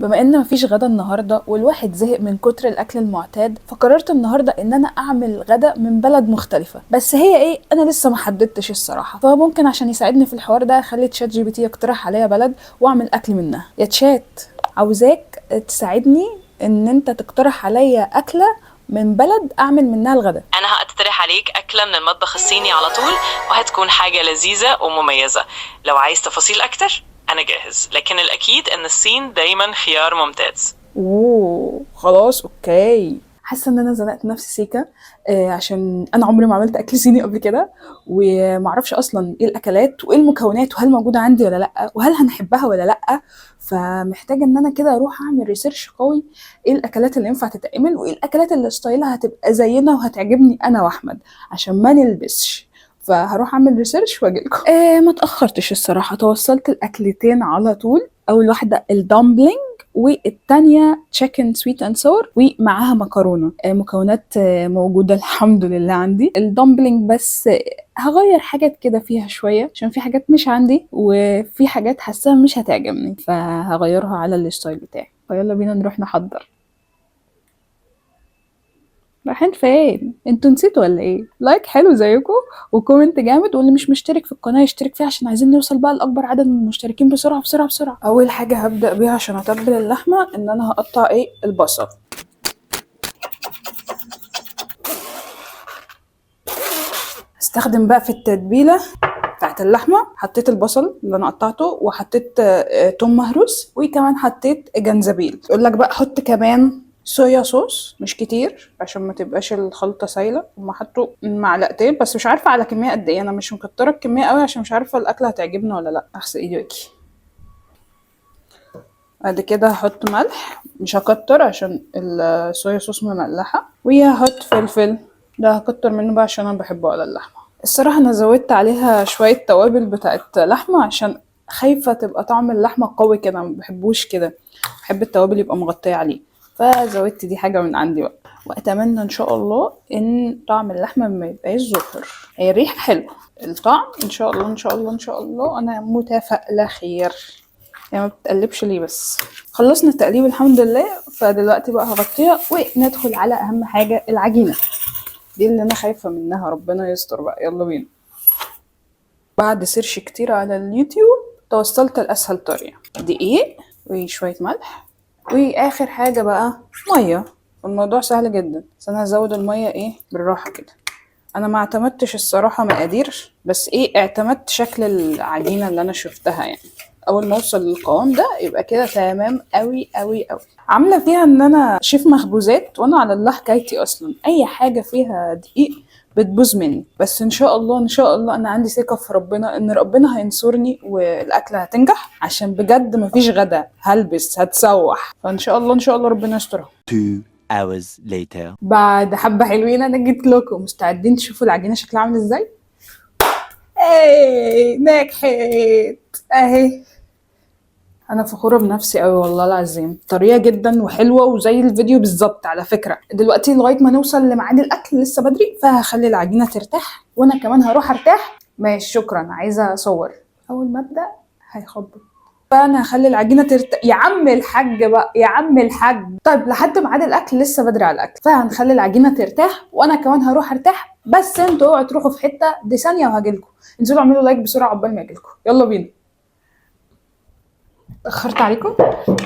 بما ان مفيش غدا النهارده والواحد زهق من كتر الاكل المعتاد، فقررت النهارده ان انا اعمل غدا من بلد مختلفه. بس هي ايه؟ انا لسه ما حددتش الصراحه. فممكن عشان يساعدني في الحوار ده اخلي تشات جي بي تي يقترح عليا بلد واعمل اكل منها. يا تشات، عاوزاك تساعدني ان انت تقترح عليا اكله من بلد اعمل منها الغدا. أنا هقترح عليك أكلة من المطبخ الصيني على طول، وهتكون حاجة لذيذة ومميزة. لو عايز تفاصيل أكتر أنا جاهز، لكن الأكيد إن الصين دايما خيار ممتاز. اوه خلاص اوكي. حاسه ان انا زنقت نفسي سيكا. عشان انا عمري ما عملت اكل صيني قبل كده، ومعرفش اصلا ايه الاكلات وايه المكونات وهل موجوده عندي ولا لا وهل هنحبها ولا لا. فمحتاجه ان انا كده اروح اعمل ريسيرش قوي، ايه الاكلات اللي ينفع تتعمل وايه الاكلات اللي ستايلها هتبقى زينا وهتعجبني انا واحمد عشان ما نلبسش. فهروح اعمل ريسيرش واجيلكم. ما تاخرتش الصراحه، توصلت الاكلتين على طول. اول واحده الدمبلينج، والتانية تشيكن سويت اند سور ومعاها مكرونة. مكونات موجودة الحمد لله عندي. الدمبلينج بس هغير حاجات كده فيها شوية عشان في حاجات مش عندي وفي حاجات حاساها مش هتعجبني، فهغيرها على الستايل بتاعي. فيلا بينا نروح نحضر. رايحين فين؟ انتوا نسيتوا ولا ايه؟ لايك حلو زيكم وكومنت جامد، واللي مش مشترك في القناه يشترك فيها عشان عايزين نوصل بقى لاكبر عدد من المشتركين بسرعه بسرعه بسرعه. اول حاجه هبدا بيها عشان اتبل اللحمه ان انا هقطع البصل. استخدم بقى في التتبيله بتاعت اللحمه، حطيت البصل اللي انا قطعته وحطيت توم مهروس وكمان حطيت جنزبيل. يقول لك بقى حط كمان صويا صوص مش كتير عشان ما تبقاش الخلطه سايله. هما حطوا معلقتين بس مش عارفه على كميه قد ايه، انا مش مكتره الكميه قوي عشان مش عارفه الاكله هتعجبنا ولا لا. اغسل ايدي واجي. بعد كده هحط ملح، مش هكتر عشان الصويا صوص مملحه، وهحط فلفل. ده هكتر منه بقى عشان انا بحبه على اللحمه. الصراحه انا زودت عليها شويه توابل بتاعت لحمه عشان خايفه تبقى طعم اللحمه قوي كده، ما بحبوش كده، بحب التوابل يبقى مغطيه عليه. فزودت دي حاجه من عندي بقى. واتمنى ان شاء الله ان طعم اللحمه ما يبقاش زفر. هي الريحه حلوه، الطعم ان شاء الله ان شاء الله ان شاء الله انا متفائله خير. يعني ما بتقلبش ليه بس. خلصنا التقليب الحمد لله. فدلوقتي بقى هغطيها وندخل على اهم حاجه، العجينه دي اللي انا خايفه منها. ربنا يستر بقى. يلا بينا. بعد سيرش كتير على اليوتيوب توصلت لاسهل طريقه، دقيق وشويه ملح واخر حاجه بقى ميه. الموضوع سهل جدا بس انا هزود الميه بالراحه كده. انا ما اعتمدتش الصراحه مقادير، بس اعتمدت شكل العجينه اللي انا شفتها يعني. اول ما اوصل للقوام ده يبقى كده تمام قوي قوي قوي. عامله فيها ان انا شيف مخبوزات، وانا على الله حكايتي اصلا اي حاجه فيها دقيق بتبوظ مني. بس ان شاء الله ان شاء الله انا عندي ثقه في ربنا ان ربنا هينصرني والاكله هتنجح، عشان بجد مفيش غدا هلبس هتسوح. فان شاء الله ان شاء الله ربنا يسترها. 2 hours later. بعد حبه حلوين انا جيت لكم. مستعدين تشوفوا العجينه شكلها عامل ازاي؟ ايه نجحت اهي. انا فخوره بنفسي قوي والله العظيم. طريه جدا وحلوه وزي الفيديو بالظبط. على فكره دلوقتي لغايه ما نوصل لميعاد الاكل لسه بدري، فهخلي العجينه ترتاح وانا كمان هروح ارتاح. ماشي شكرا، عايزه اصور. اول ما ابدا هيخبط، فانا هخلي العجينه ترتاح. يا عم الحاج بقى يا عم الحاج. طيب لحد ميعاد الاكل لسه بدري على الاكل، فهنخلي العجينه ترتاح وانا كمان هروح ارتاح. بس انتوا اوعوا تروحوا في حته، دي ثانيه وهجيلكم. انزلوا اعملوا لايك بسرعه عقبال ما اجيلكم. يلا بينا. اتأخرت عليكم؟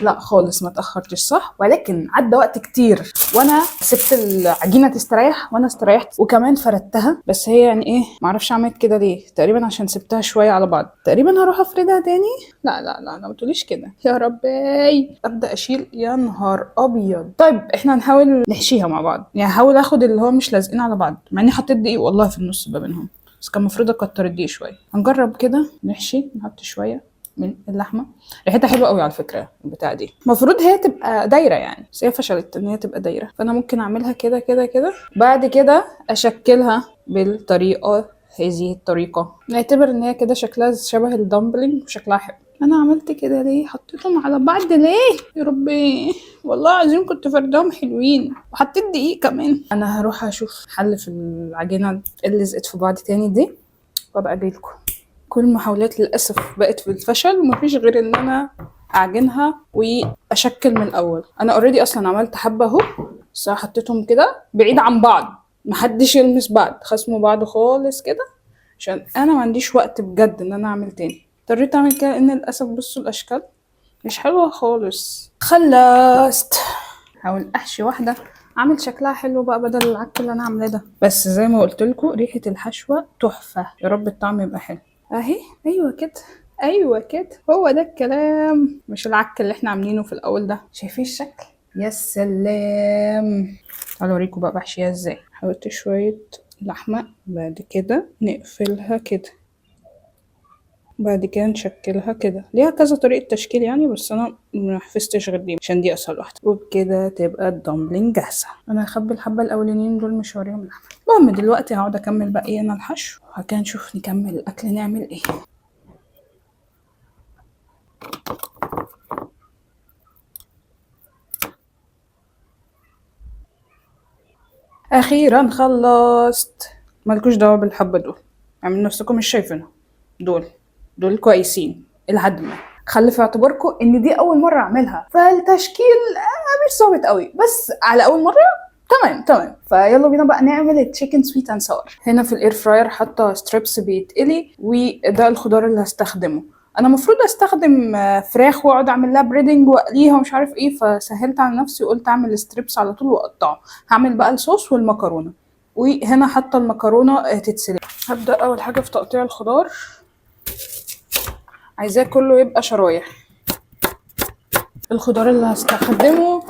لا خالص ما اتأخرتش صح، ولكن عدى وقت كتير وانا سبت العجينة تستريح وانا استريحت وكمان فردتها. بس هي يعني معرفش عملت كده ليه، تقريبا عشان سبتها شوية على بعض. تقريبا هروح افردها تاني. لا لا لا ما تقوليش كده يا ربي. ابدا اشيل. يا نهار ابيض. طيب احنا هنحاول نحشيها مع بعض، يعني هحاول اخد اللي هو مش لازقين على بعض، مع اني حطيت دقيق والله في النص ما بينهم، بس كان المفروض اكتر الدقيق شويه. هنجرب كده نحشي، نحط شويه من اللحمه. ريحتها حلوه قوي على فكره البتاعه دي. المفروض هي تبقى دايره يعني، بس هي فشلت ان هي تبقى دايره. فانا ممكن اعملها كده كده كده. بعد كده اشكلها بالطريقه هذه الطريقه. نعتبر ان هي كده شكلها شبه الدمبلينج وشكلها حلو. انا عملت كده ليه؟ حطيتهم على بعض ليه يا ربي؟ والله العظيم كنت فردهم حلوين وحطيت دقيق كمان. انا هروح اشوف حل في العجينه اللي لزقت في بعض تاني دي وابقى اجيلكم. كل المحاولات للأسف بقت بالفشل، ومفيش غير إن أنا اعجنها واشكل من الاول. انا اوريدي اصلا عملت حبه اهو، بس حطيتهم كده بعيد عن بعض، محدش يلمس بعض، خصموا بعض خالص كده، عشان انا ما عنديش وقت بجد ان انا اعمل تاني. اضطريت اعمل كده لان للاسف بصوا الاشكال مش حلوه خالص. خلصت. حاول احشي واحده اعمل شكلها حلو بقى بدل العك اللي انا عاملاه ده. بس زي ما قلت لكم ريحه الحشوه تحفه، يا رب الطعم يبقى حلو. اهي ايوه كده، ايوه كده، هو ده الكلام، مش العك اللي احنا عاملينه في الاول ده. شايفين الشكل؟ يا سلام. تعالوا اوريكم بقى بحشيها ازاي. حطيت شويه لحمه، بعد كده نقفلها كده، بعد كده نشكلها كده. ليها كذا طريقة تشكيل يعني، بس انا ما حفظتش غير دي عشان دي اسهل واحدة. وبكده تبقى الدمبلينج جاهزة. انا هخبي الحبة الاولانيين دول مش هوريهم اللحمة. المهم دلوقتي هقعد اكمل بقى انا الحشو، وهكذا نشوف نكمل الاكل نعمل ايه. اخيرا خلصت. مالكوش دعوة بالحبة دول، اعملوا نفسكم مش شايفينهم. دول كويسين لحد ما. خلي في اعتباركم ان دي اول مره اعملها، فالتشكيل مش صعب قوي، بس على اول مره تمام. فيلا بينا بقى نعمل التشيكن سويت اند ساور. هنا في الاير فراير حاطه ستريبس بيتقلي، وده الخضار اللي هستخدمه. انا المفروض استخدم فراخ واقعد اعمل لها بريدنج واقليها ومش عارف ايه، فسهلت على نفسي وقلت اعمل ستريبس على طول واقطعه. هعمل بقى الصوص والمكرونه، وهنا حاطه المكرونه تتسلق. هبدا اول حاجه في تقطيع الخضار، عايزاه كله يبقى شرايح. الخضار اللي هستخدمه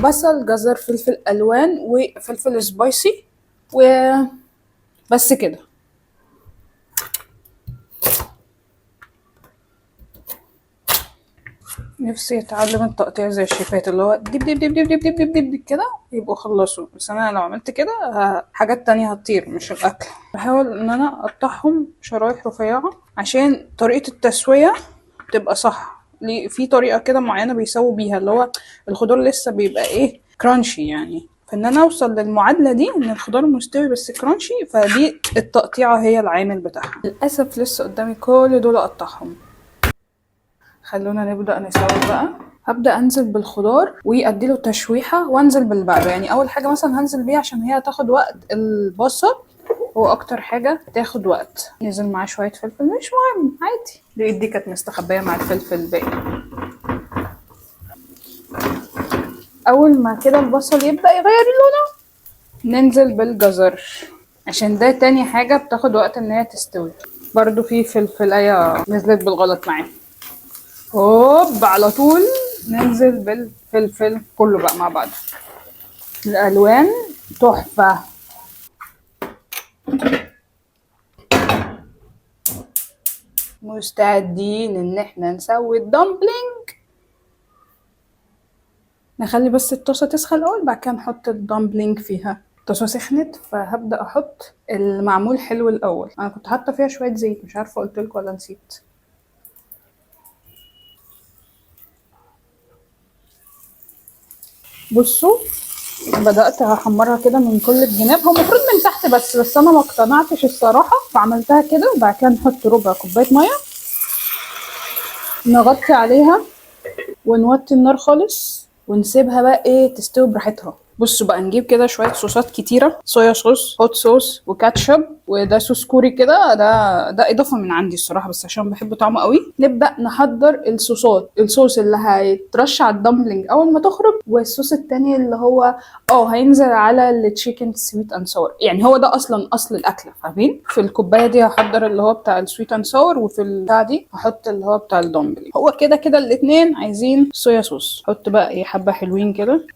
بصل، جزر، فلفل الوان، وفلفل سبايسي، وبس كده. نفسي اتعلم التقطيع زي الشيفات، اللي هو دب دب دب دب دب دب دب دب كده يبقوا خلصوا. بس انا لو عملت كده حاجات تانية هتطير مش الاكل. بحاول ان انا اقطعهم شرايح رفيعة عشان طريقة التسوية تبقى صح. في طريقة كده معينة بيسووا بيها، اللي هو الخضار لسه بيبقى ايه، كرانشي يعني. فان انا اوصل للمعادلة دي ان الخضار مستوي بس كرانشي، فدي التقطيعة هي العامل بتاعها. للأسف لسه قدامي كل دول اقطعهم. خلونا نبدأ نسوي بقى. هبدأ انزل بالخضار واديله تشويحة، وانزل باللي بعده. يعني اول حاجة مثلا هنزل بيها عشان هي هتاخد وقت، البصل هو اكتر حاجة تاخد وقت. نزل معاه شوية فلفل، مش مهم عادي، دي كانت مستخبية مع الفلفل الباقي. اول ما كده البصل يبدأ يغير لونه ننزل بالجزر، عشان ده تاني حاجة بتاخد وقت ان هي تستوي. برضو في فلفلاية نزلت بالغلط معاه. هوب على طول ننزل بالفلفل كله بقى مع بعض. الالوان تحفة. مستعدين ان احنا نسوي الدمبلينج. نخلي بس الطاسة تسخن الاول، بعد كده نحط الدمبلينج فيها. الطاسة سخنت، فهبدأ احط المعمول حلو الاول. انا كنت حاطة فيها شوية زيت، مش عارفة قلتلكوا ولا نسيت. بصوا بدأت احمرها كده من كل الجناب، هو المفروض من تحت بس انا ما اقتنعتش الصراحة، فعملتها كده. وبعد كده نحط ربع كوباية مية، نغطي عليها ونوطي النار خالص، ونسيبها بقى ايه تستوي براحتها. بصوا بقى نجيب كده شويه صوصات كتيره، صويا صوص، هوت صوص، وكاتشب، وده صوص كوري كده. ده اضافه من عندي الصراحه، بس عشان بحب طعمه قوي. نبدا نحضر الصوصات. الصوص اللي هيترش على الدمبلينج اول ما تخرج، والصوص التاني اللي هو هينزل على التشيكن سويت اند ساور. يعني هو ده اصلا اصل الاكله، فاهمين؟ في الكوبايه دي هحضر اللي هو بتاع السويت اند ساور، وفي البتاع دي هحط اللي هو بتاع الدمبلينج. هو كده الاتنين عايزين صويا صوص. حط بقى ايه حبه حلوين كده.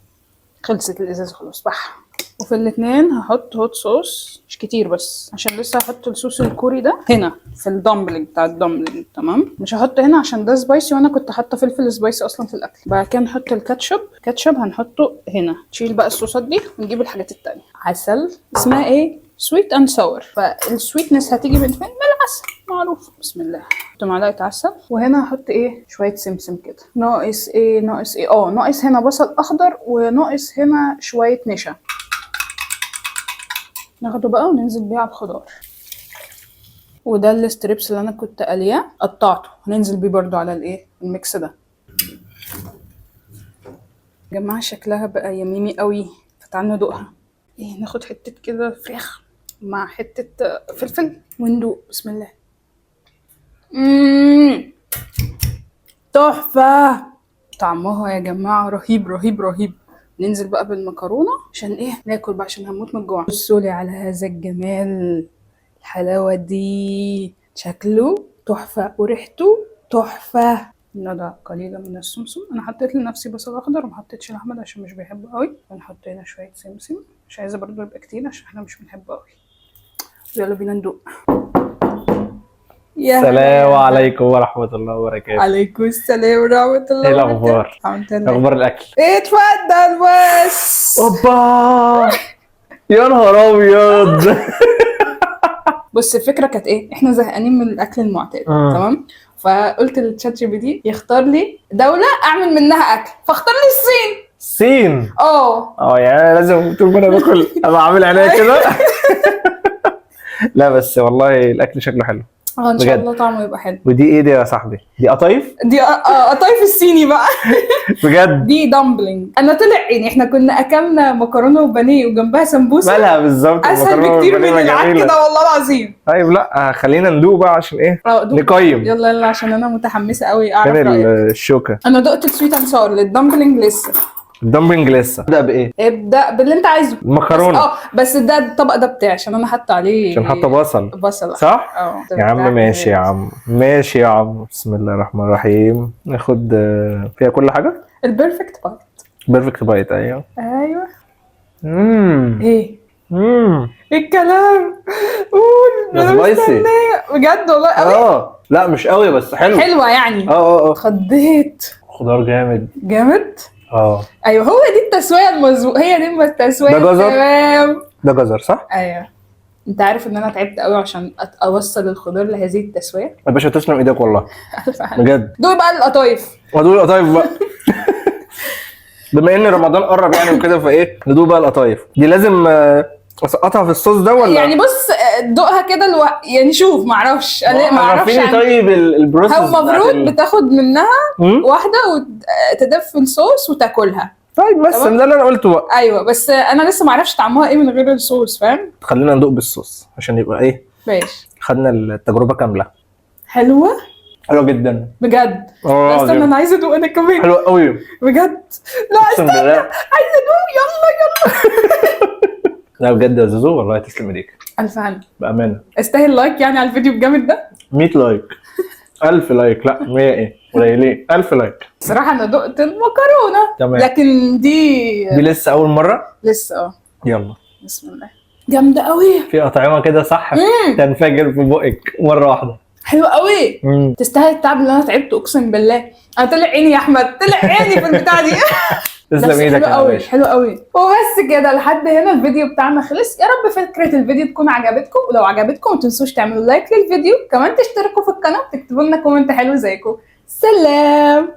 خلصت الازازه خلاص بح. وفي الاتنين هحط هوت صوص، مش كتير بس عشان لسه هحط الصوص الكوري ده هنا في الدمبلينج بتاع الدمبلينج. تمام، مش هحط هنا عشان ده سبايسي، وانا كنت حاطه فلفل سبايسي اصلا في الاكل. بعد كده نحط الكاتشب هنحطه هنا. نشيل بقى الصوصات دي ونجيب الحاجات التانية. عسل، اسمها ايه، سويت اند ساور، فالسويتنس هتيجي من فين؟ من العسل معروف. بسم الله. احط معلقه عسل، وهنا هحط ايه شويه سمسم كده. ناقص ايه ناقص هنا بصل اخضر، وناقص هنا شويه نشا. ناخده بقى وننزل بيه على الخضار. وده الستريبس اللي انا كنت قليه قطعته، هننزل بيه برضو على الايه الميكس ده. جماعة شكلها بقى يميمي قوي، فتعالوا ندوقها. ايه، ناخد حتة كده فراخ مع حتة فلفل وندوق. بسم الله. تحفة، طعمها يا جماعة رهيب رهيب رهيب. ننزل بقى بالمكرونة عشان ايه ناكل بقى، عشان هموت من الجوع. بصوا لي على هذا الجمال، الحلاوة دي، شكله تحفة وريحته تحفة. نضع قليلا من السمسم. انا حطيت لنفسي بصل اخضر وما حطيتش لاحمد عشان مش بيحبه قوي. ونحط هنا شوية سمسم، مش عايزة برضه يبقى كتير عشان احنا مش بنحبه قوي. يلا بينا ندوق. السلام عليكم ورحمة الله وبركاته. عليكم السلام ورحمة الله ايه وبركاته. الأخبار؟ الحمد لله. أخبار الأكل؟ اتفضل بس. اوبا يا نهار أبيض. بص الفكرة كانت ايه، احنا زهقانين من الأكل المعتاد. تمام، فقلت للشات جي بي تي يختار لي دولة أعمل منها أكل، فاختار لي الصين. الصين؟ يعني لازم طول ما أنا باكل أبقى عامل عينيا كده. لا بس والله الأكل شكله حلو. ان شاء بجد. الله طعمه يبقى حلو. ودي إيه دي يا صاحبي؟ دي قطايف؟ دي قطايف الصيني بقى. بجد؟ دي دامبلينج. انا طلع عيني، احنا كنا اكلنا مكرونه وبانيه وجنبها سمبوسه. مالها بالظبط؟ اسهل المكرونة بكتير من والبانيه العك جميلة. ده والله العظيم. طيب لا خلينا ندوق بقى عشان إيه؟ دوق. نقيم. يلا يلا عشان انا متحمسه قوي اعرف فين رايك. الشوكة؟ انا دقت السويت اند ساور، للدامبلينج لسه. الدمبلينج لسه. ابدأ بإيه؟ ابدا باللي انت عايزه. المكرونة. بس ده الطبق ده بتاعي عشان انا حاطه عليه، عشان حاطة بصل. صح؟ يا عم ماشي يا عم، ماشي يا عم. بسم الله الرحمن الرحيم. ناخد فيها كل حاجة. البيرفكت بايت. بيرفكت بايت. ايوه. ايه ايه الكلام؟ قول. ده أنا سبايسي. مستنية. بجد والله قوي. لا مش قوي بس حلو. حلوه يعني. اتخضيت. خضار جامد. جامد. اه ايوه هو دي التسويه المظبوط، هي دي التسويه. ده جزر؟ تمام. ده جزر صح؟ ايوه. انت عارف ان انا تعبت قوي عشان اوصل الخضار لهذه التسويه. يا باشا تسلم ايدك والله. بجد. دول بقى القطايف. ودول القطايف بقى. بما ان رمضان قرب يعني وكده، فايه ندوق بقى القطايف دي. لازم اسقطها في الصوص ده ولا يعني بص دوقها كده يعني شوف معرفش عرفيني طيب البروسيس. هو المفروض بتاخد منها واحده وتدف في الصوص وتاكلها. طيب بس ده اللي انا قلته بقى. ايوه بس انا لسه معرفش طعمها ايه من غير الصوص، فاهم؟ خلينا ندوق بالصوص عشان يبقى ايه، ماشي. خدنا التجربه كامله. حلوه جدا بجد. لا استنى انا عايزه ادوق انا كمان. حلوه قوي بجد. لا استنى عايزه ادوق. يلا. لا بجد يا زوزو والله تسلم ايديك. الف هنا بامانه. استاهل لايك يعني على الفيديو الجامد ده. 100 لايك. 1000 لايك. لا 100 ايه قليلين. 1000 لايك. صراحه انا دقت المكرونه تمام. لكن دي لسه اول مره. لسه. يلا بسم الله. جامده قوي. في اطعمه كده صح تنفجر في بقك مره واحده. حلوه قوي. تستاهل التعب اللي انا تعبته اقسم بالله. انا طلع عيني يا احمد، طلع عيني في البتاع دي. تسلم ايدك يا باشا. حلو قوي. وبس كده لحد هنا الفيديو بتاعنا خلص. يا رب فكره الفيديو تكون عجبتكم، ولو عجبتكم ما تنسوش تعملوا لايك للفيديو، كمان تشتركوا في القناه وتكتبوا لنا كومنت حلو زيكم. سلام.